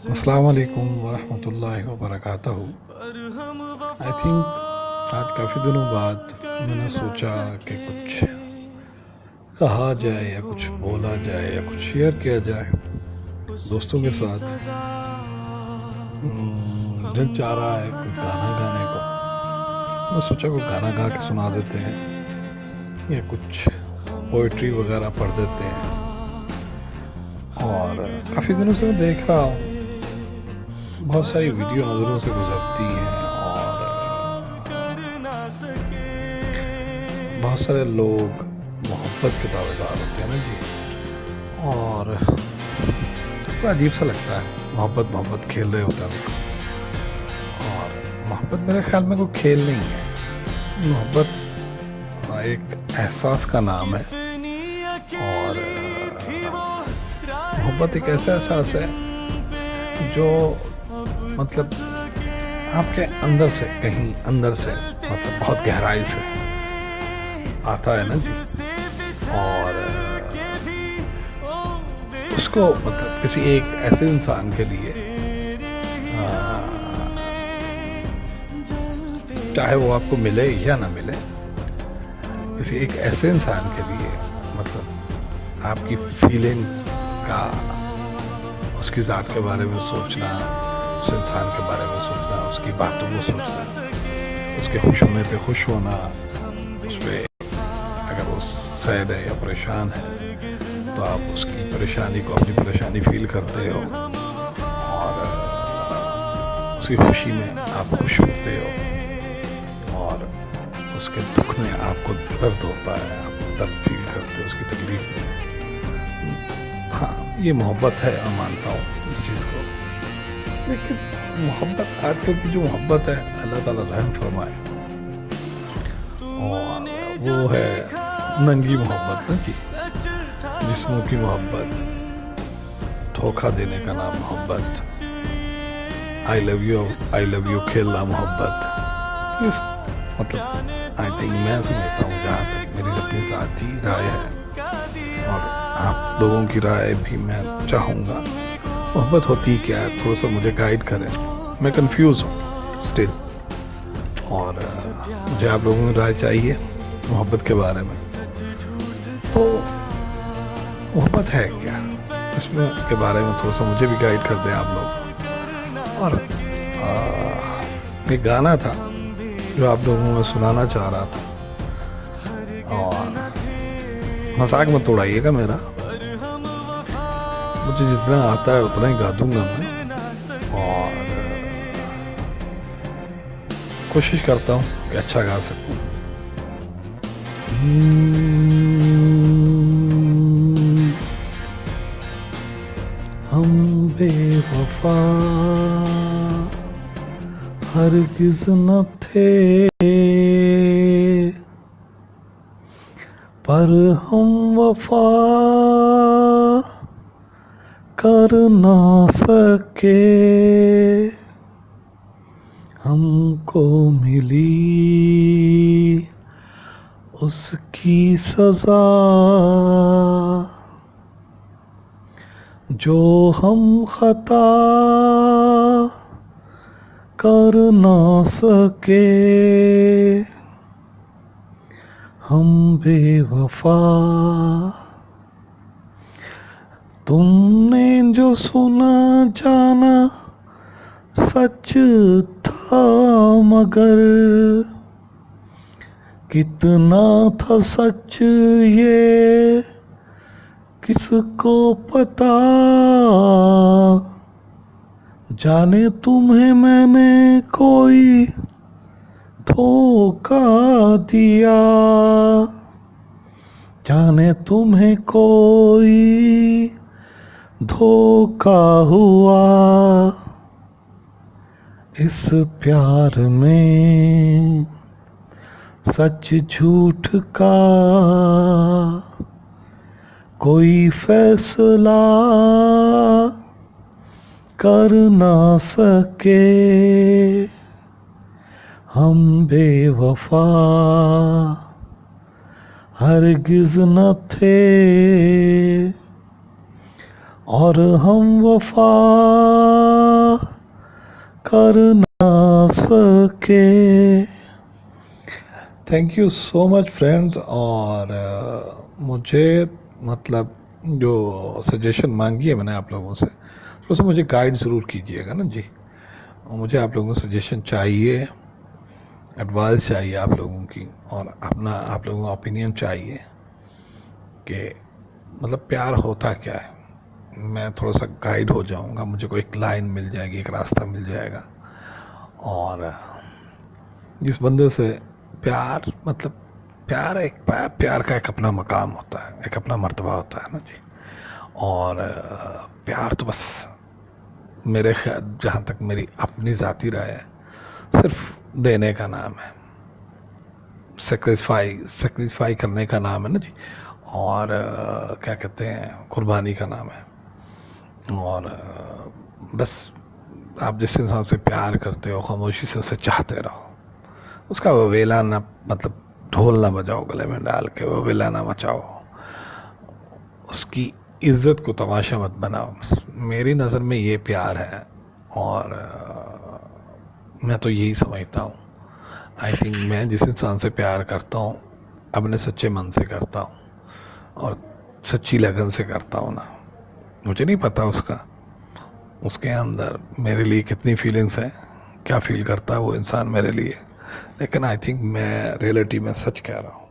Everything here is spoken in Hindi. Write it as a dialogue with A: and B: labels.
A: अस्सलाम वालेकुम वरहमतुल्लाहि वबरकातुहू। आई थिंक आज काफ़ी दिनों बाद मैंने सोचा कि कुछ कहा जाए या कुछ बोला जाए या कुछ शेयर किया जाए दोस्तों के साथ। दिल चाह रहा है कोई गाना गाने को। मैं सोचा कोई गाना गा के सुना देते हैं या कुछ पोइट्री वगैरह पढ़ देते हैं। और काफ़ी दिनों से मैं देख रहा हूँ बहुत सारी वीडियो नज़रों से गुजरती हैं और बहुत सारे लोग मोहब्बत के दावेदार होते हैं ना जी। और बड़ा अजीब सा लगता है, मोहब्बत मोहब्बत खेल रहे होते हैं लोग। और मोहब्बत मेरे ख्याल में कोई खेल नहीं है। मोहब्बत एक एहसास का नाम है और मोहब्बत एक ऐसा एहसास है जो मतलब आपके अंदर से, कहीं अंदर से, मतलब बहुत गहराई से आता है ना जी। और उसको मतलब किसी एक ऐसे इंसान के लिए, चाहे वो आपको मिले या ना मिले, किसी एक ऐसे इंसान के लिए मतलब आपकी फीलिंग्स का, उसकी ज़ात के बारे में सोचना, उस इंसान के बारे में सोचना, उसकी बातों को सोचना, उसके खुश होने पे खुश होना, उस पर अगर वो सैड है या परेशान है तो आप उसकी परेशानी को अपनी परेशानी फील करते हो और उसकी खुशी में आप खुश होते हो और उसके दुख में आपको दर्द होता है, आप दर्द फील करते हो उसकी तकलीफ में। हाँ, ये मोहब्बत है, मैं मानता हूँ इस चीज़ को। लेकिन मोहब्बत, आजकल की जो मोहब्बत है, अल्लाह ताला रहम फरमाए, और वो है नंगी मोहब्बत ना जी, जिस्मों की मोहब्बत, धोखा देने का नाम मोहब्बत, आई लव यू खेलना मोहब्बत। मतलब आई थिंक मैं समझता हूँ, जहाँ तक मेरी अपनी ज़ाती राय है और आप लोगों की राय भी मैं चाहूँगा, मोहब्बत होती क्या है, थोड़ा सा मुझे गाइड करें। मैं कंफ्यूज हूँ स्टिल, और मुझे आप लोगों की राय चाहिए मोहब्बत के बारे में। तो मोहब्बत है क्या, इसमें के बारे में थोड़ा सा मुझे भी गाइड कर दें आप लोग। और एक गाना था जो आप लोगों में सुनाना चाह रहा था, और मजाक मत उड़ाइएगा मेरा, मुझे जितना आता है उतना ही गा दूंगा मैं, और कोशिश करता हूँ कि अच्छा गा सकूं। हम बेवफा हरगिज़ न थे, पर हम वफा कर ना सके। हमको मिली उसकी सजा, जो हम खता कर ना सके। हम बेवफा, तुमने जो सुना जाना सच था, मगर कितना था सच ये किसको पता। जाने तुम्हें मैंने कोई धोखा दिया, जाने तुम्हें कोई धोखा हुआ। इस प्यार में सच झूठ का कोई फैसला कर ना सके। हम बेवफा हरगिज न थे और हम वफा कर ना सके। Thank you so much friends. और मुझे मतलब जो सजेशन मांगी है मैंने आप लोगों से, थोड़ा सा मुझे गाइड ज़रूर कीजिएगा ना जी। और मुझे आप लोगों को सजेशन चाहिए, एडवाइस चाहिए आप लोगों की, और अपना आप लोगों का ओपिनियन चाहिए कि मतलब प्यार होता क्या है। मैं थोड़ा सा गाइड हो जाऊंगा, मुझे कोई एक लाइन मिल जाएगी, एक रास्ता मिल जाएगा। और जिस बंदे से प्यार मतलब प्यार का एक अपना मकाम होता है, एक अपना मर्तबा होता है ना जी। और प्यार तो बस मेरे ख्याल, जहाँ तक मेरी अपनी ज़ाती राय है, सिर्फ देने का नाम है, सेक्रीफाई करने का नाम है ना जी। और क्या कहते हैं, कुर्बानी का नाम है। और बस आप जिस इंसान से प्यार करते हो, खामोशी से उसे चाहते रहो। उसका ववेला ना मतलब ढोल ना बजाओ गले में डाल के, ववेला ना मचाओ, उसकी इज्जत को तमाशा मत बनाओ। मेरी नज़र में ये प्यार है। और मैं तो यही समझता हूँ। आई थिंक मैं जिस इंसान से प्यार करता हूँ, अपने सच्चे मन से करता हूँ और सच्ची लगन से करता हूँ ना। मुझे नहीं पता उसके अंदर मेरे लिए कितनी फीलिंग्स हैं, क्या फील करता है वो इंसान मेरे लिए, लेकिन आई थिंक मैं रियलिटी में सच कह रहा हूँ।